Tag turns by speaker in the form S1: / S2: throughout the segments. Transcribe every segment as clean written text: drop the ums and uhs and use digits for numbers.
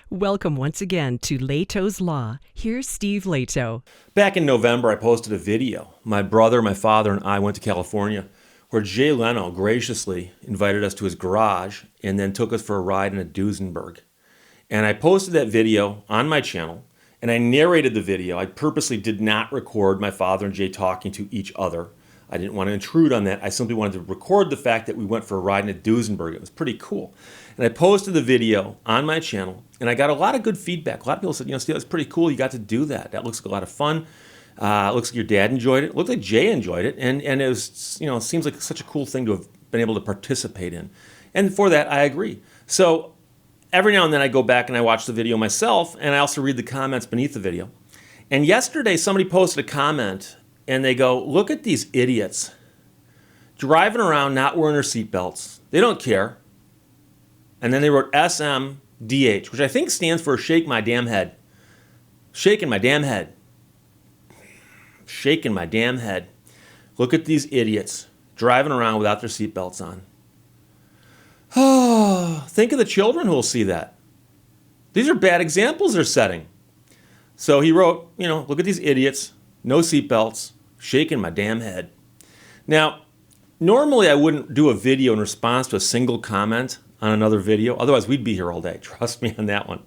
S1: Welcome once again to Lehto's Law. Here's Steve Lehto.
S2: Back in November, I posted a video. My brother, my father, and I went to California, where Jay Leno graciously invited us to his garage and then took us for a ride in a Duesenberg. And I posted that video on my channel, and I narrated the video. I purposely did not record my father and Jay talking to each other. I didn't want to intrude on that. I simply wanted to record the fact that we went for a ride in a Duesenberg. It was pretty cool. And I posted the video on my channel, and I got a lot of good feedback. A lot of people said, Steve, that's pretty cool. You got to do that. That looks like a lot of fun. It looks like your dad enjoyed it. It looked like Jay enjoyed it. And it was, it seems like such a cool thing to have been able to participate in. And for that, I agree. So every now and then I go back and I watch the video myself, and I also read the comments beneath the video. And yesterday, somebody posted a comment, and they go, look at these idiots driving around not wearing their seatbelts. They don't care. And then they wrote SMDH, which I think stands for shake my damn head. Shaking my damn head. Shaking my damn head. Look at these idiots driving around without their seatbelts on. Oh, think of the children who will see that. These are bad examples they're setting. So he wrote, look at these idiots, no seatbelts, shaking my damn head. Now, normally I wouldn't do a video in response to a single comment on another video. Otherwise, we'd be here all day. Trust me on that one.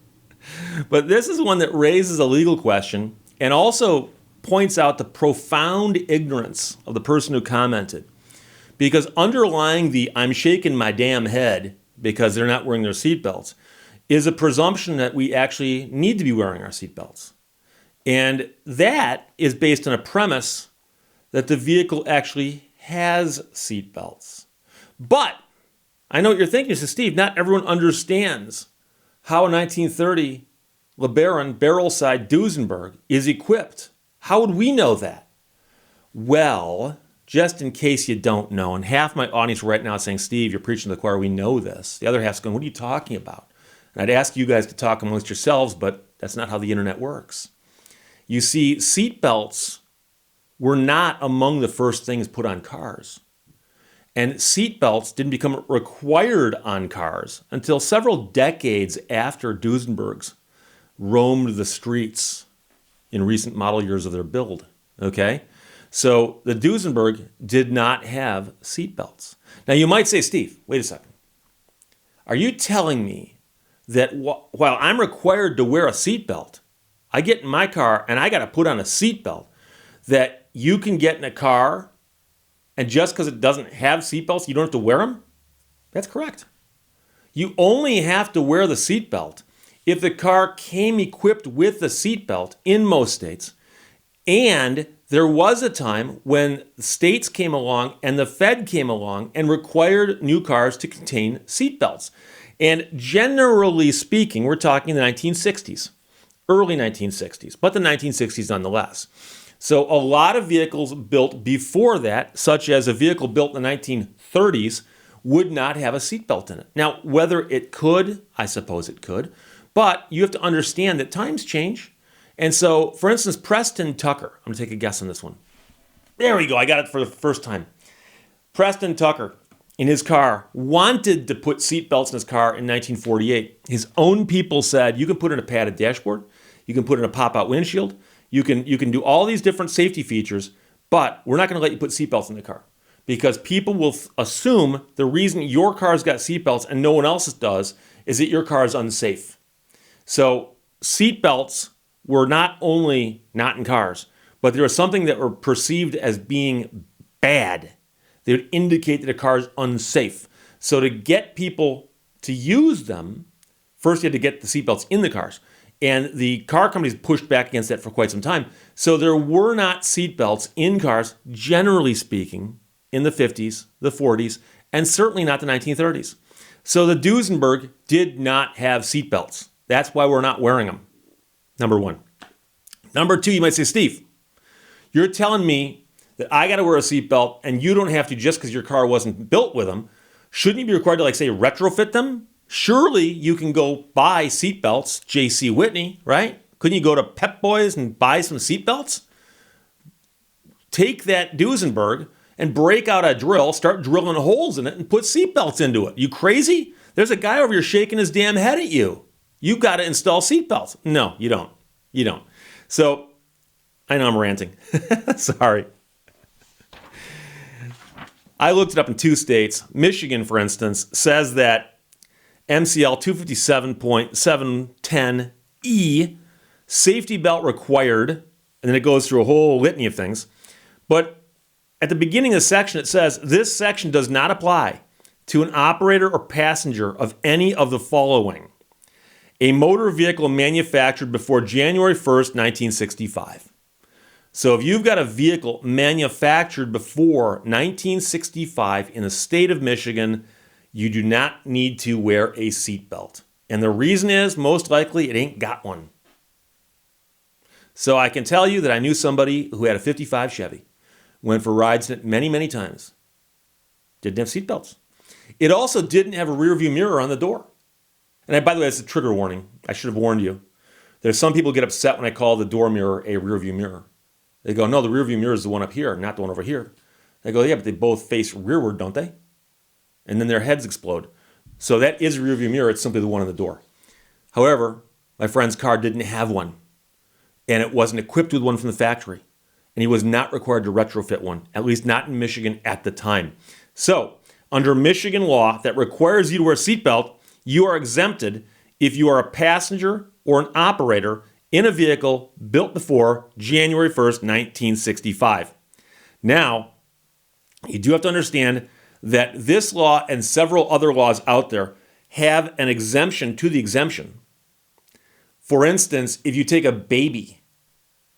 S2: But this is one that raises a legal question and also points out the profound ignorance of the person who commented. Because underlying the I'm shaking my damn head because they're not wearing their seatbelts is a presumption that we actually need to be wearing our seatbelts. And that is based on a premise that the vehicle actually has seatbelts. But I know what you're thinking. You say, Steve, not everyone understands how a 1930 LeBaron barrel-side Duesenberg is equipped. How would we know that? Well, just in case you don't know, and half my audience right now is saying, Steve, you're preaching to the choir, we know this. The other half's going, what are you talking about? And I'd ask you guys to talk amongst yourselves, but that's not how the internet works. You see, seatbelts were not among the first things put on cars. And seatbelts didn't become required on cars until several decades after Duesenbergs roamed the streets in recent model years of their build. Okay? So the Duesenberg did not have seatbelts. Now you might say, Steve, wait a second. Are you telling me that while I'm required to wear a seatbelt, I get in my car and I got to put on a seatbelt, that you can get in a car and just because it doesn't have seatbelts, you don't have to wear them? That's correct. You only have to wear the seatbelt if the car came equipped with the seatbelt in most states. And there was a time when the states came along and the Fed came along and required new cars to contain seatbelts. And generally speaking, we're talking the 1960s, early 1960s, but the 1960s nonetheless. So a lot of vehicles built before that, such as a vehicle built in the 1930s, would not have a seatbelt in it. Now, whether it could, I suppose it could, but you have to understand that times change. And so, for instance, Preston Tucker, I'm going to take a guess on this one. There we go, I got it for the first time. Preston Tucker, in his car, wanted to put seatbelts in his car in 1948. His own people said, you can put in a padded dashboard, you can put in a pop-out windshield, you can do all these different safety features, but we're not going to let you put seatbelts in the car because people will assume the reason your car's got seatbelts and no one else's does is that your car is unsafe. So seatbelts were not only not in cars, but there was something that were perceived as being bad. They would indicate that a car is unsafe. So to get people to use them, first you had to get the seatbelts in the cars. And the car companies pushed back against that for quite some time. So there were not seatbelts in cars, generally speaking, in the 50s, the 40s, and certainly not the 1930s. So the Duesenberg did not have seatbelts. That's why we're not wearing them, number one. Number two, you might say, Steve, you're telling me that I got to wear a seatbelt and you don't have to just because your car wasn't built with them. Shouldn't you be required to, say, retrofit them? Surely you can go buy seatbelts, J.C. Whitney, right? Couldn't you go to Pep Boys and buy some seatbelts? Take that Duesenberg and break out a drill, start drilling holes in it and put seatbelts into it. You crazy? There's a guy over here shaking his damn head at you. You've got to install seatbelts. No, you don't. You don't. So I know I'm ranting. Sorry. I looked it up in 2 states. Michigan, for instance, says that MCL 257.710E, safety belt required, and then it goes through a whole litany of things. But at the beginning of the section, it says, this section does not apply to an operator or passenger of any of the following. A motor vehicle manufactured before January 1st, 1965. So if you've got a vehicle manufactured before 1965 in the state of Michigan, you do not need to wear a seatbelt. And the reason is, most likely, it ain't got one. So I can tell you that I knew somebody who had a 55 Chevy, went for rides in it many, many times. Didn't have seatbelts. It also didn't have a rear view mirror on the door. And by the way, that's a trigger warning. I should have warned you. There's some people get upset when I call the door mirror a rear view mirror. They go, no, the rear view mirror is the one up here, not the one over here. I go, yeah, but they both face rearward, don't they? And then their heads explode. So that is a rear view mirror. It's simply the one on the door. However, my friend's car didn't have one, and it wasn't equipped with one from the factory. And he was not required to retrofit one, at least not in Michigan at the time. So, under Michigan law that requires you to wear a seatbelt, you are exempted if you are a passenger or an operator in a vehicle built before January 1st, 1965. Now, you do have to understand that this law and several other laws out there have an exemption to the exemption. For instance, if you take a baby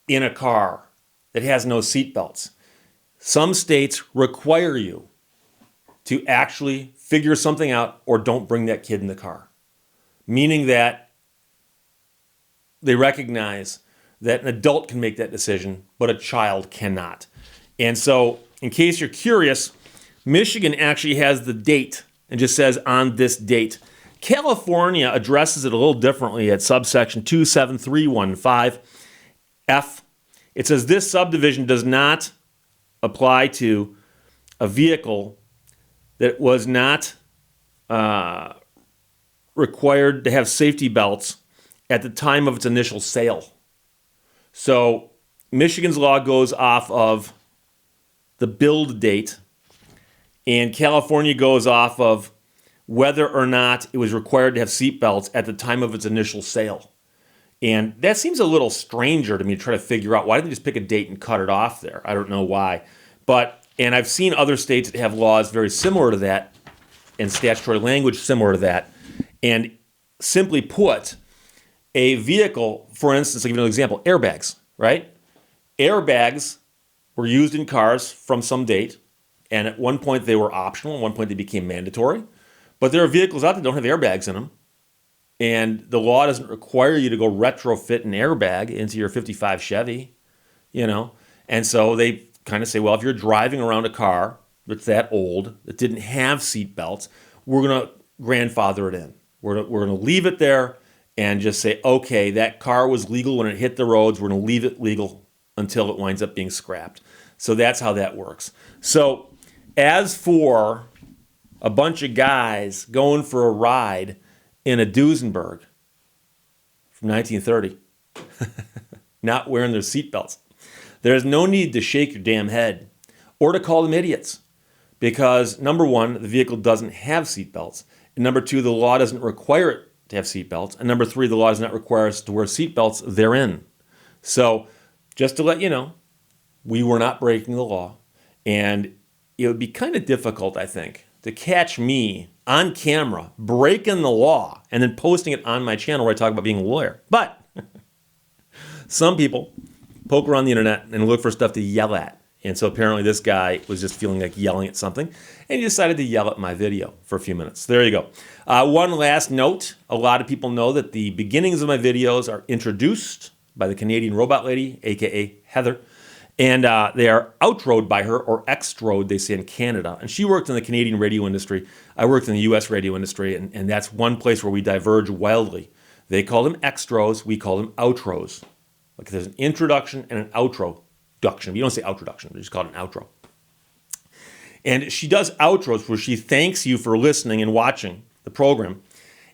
S2: in a car that has no seatbelts, some states require you to actually figure something out or don't bring that kid in the car. Meaning that they recognize that an adult can make that decision, but a child cannot. And so, in case you're curious, Michigan actually has the date and just says on this date. California addresses it a little differently at subsection 27315F. It says this subdivision does not apply to a vehicle that was not required to have safety belts at the time of its initial sale. So Michigan's law goes off of the build date, and California goes off of whether or not it was required to have seatbelts at the time of its initial sale. And that seems a little stranger to me to try to figure out. Why didn't they just pick a date and cut it off there? I don't know why. And I've seen other states that have laws very similar to that and statutory language similar to that. And simply put, a vehicle, for instance, I'll give you another example, airbags, right? Airbags were used in cars from some date, and at one point they were optional, at one point they became mandatory. But there are vehicles out there that don't have airbags in them, and the law doesn't require you to go retrofit an airbag into your 55 Chevy, And so they kind of say, well, if you're driving around a car that's that old, that didn't have seat belts, we're going to grandfather it in. We're going to leave it there and just say, okay, that car was legal when it hit the roads. We're going to leave it legal until it winds up being scrapped. So that's how that works. So as for a bunch of guys going for a ride in a Duesenberg from 1930, not wearing their seatbelts, there's no need to shake your damn head or to call them idiots because, number one, the vehicle doesn't have seatbelts, and number two, the law doesn't require it to have seatbelts, and number three, the law does not require us to wear seatbelts therein. So just to let you know, we were not breaking the law, and it would be kind of difficult, I think, to catch me on camera breaking the law and then posting it on my channel where I talk about being a lawyer. But some people poke around the internet and look for stuff to yell at. And so apparently this guy was just feeling like yelling at something, and he decided to yell at my video for a few minutes. There you go. One last note. A lot of people know that the beginnings of my videos are introduced by the Canadian robot lady, a.k.a. Heather. And they are outroed by her, or extroed, they say in Canada. And she worked in the Canadian radio industry. I worked in the U.S. radio industry, and that's one place where we diverge wildly. They call them extros. We call them outros. Like there's an introduction and an outro. You don't say outroduction. You just call it an outro. And she does outros where she thanks you for listening and watching the program.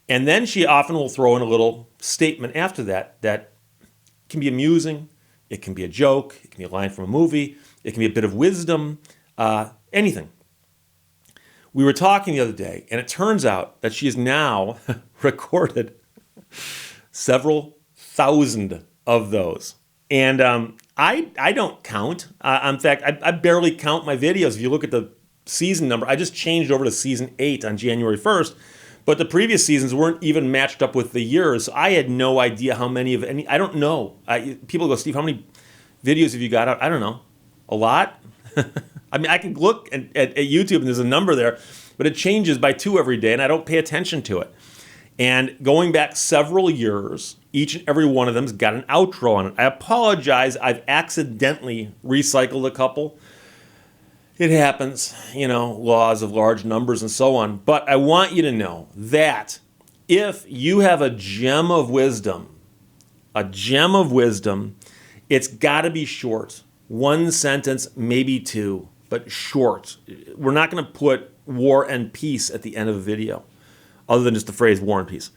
S2: And then she often will throw in a little statement after that that can be amusing, it can be a joke, it can be a line from a movie, it can be a bit of wisdom, anything. We were talking the other day, and it turns out that she has now recorded several thousand of those. And I don't count. In fact, I barely count my videos. If you look at the season number, I just changed over to season 8 on January 1st. But the previous seasons weren't even matched up with the years. So I had no idea how many of any. I don't know. People go, Steve, how many videos have you got out? I don't know. A lot? I mean, I can look at YouTube and there's a number there, but it changes by 2 every day, and I don't pay attention to it. And going back several years, each and every one of them's got an outro on it. I apologize. I've accidentally recycled a couple. It happens, laws of large numbers and so on. But I want you to know that if you have a gem of wisdom, it's got to be short. 1 sentence, maybe 2, but short. We're not going to put war and peace at the end of a video, other than just the phrase war and peace.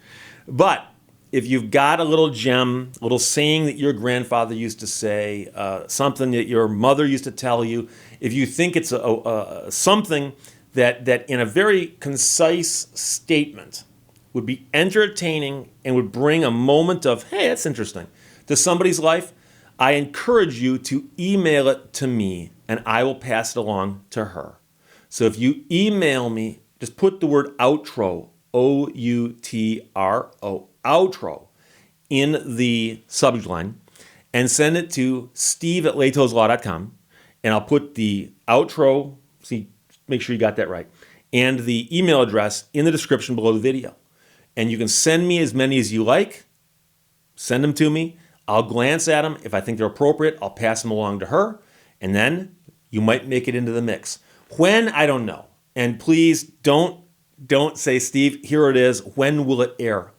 S2: But if you've got a little gem, a little saying that your grandfather used to say, something that your mother used to tell you, if you think it's something that in a very concise statement would be entertaining and would bring a moment of, hey, that's interesting, to somebody's life, I encourage you to email it to me and I will pass it along to her. So if you email me, just put the word outro, O-U-T-R-O, outro, in the subject line and send it to steve@lehtoslaw.com, and I'll put the outro, make sure you got that right, and the email address in the description below the video. And you can send me as many as you like. Send them to me. I'll glance at them. If I think they're appropriate, I'll pass them along to her, and then you might make it into the mix. When, I don't know. And please don't say, Steve, here it is. When will it air?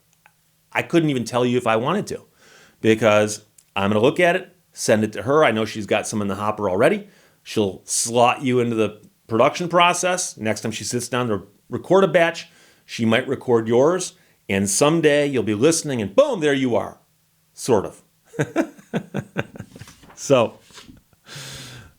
S2: I couldn't even tell you if I wanted to, because I'm going to look at it, send it to her. I know she's got some in the hopper already. She'll slot you into the production process. Next time she sits down to record a batch, she might record yours, and someday you'll be listening and boom, there you are. Sort of. So,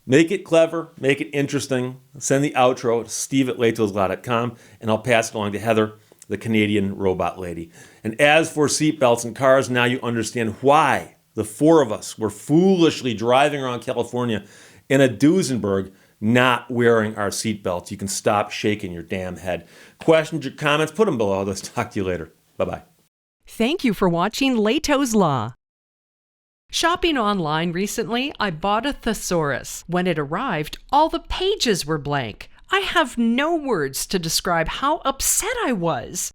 S2: make it clever, make it interesting. Send the outro to steve@lehtoslaw.com, and I'll pass it along to Heather, the Canadian robot lady. And as for seatbelts and cars, now you understand why the 4 of us were foolishly driving around California in a Duesenberg not wearing our seatbelts. You can stop shaking your damn head. Questions or comments, put them below. Let's talk to you later. Bye-bye.
S1: Thank you for watching Lehto's Law. Shopping online recently, I bought a thesaurus. When it arrived, all the pages were blank. I have no words to describe how upset I was.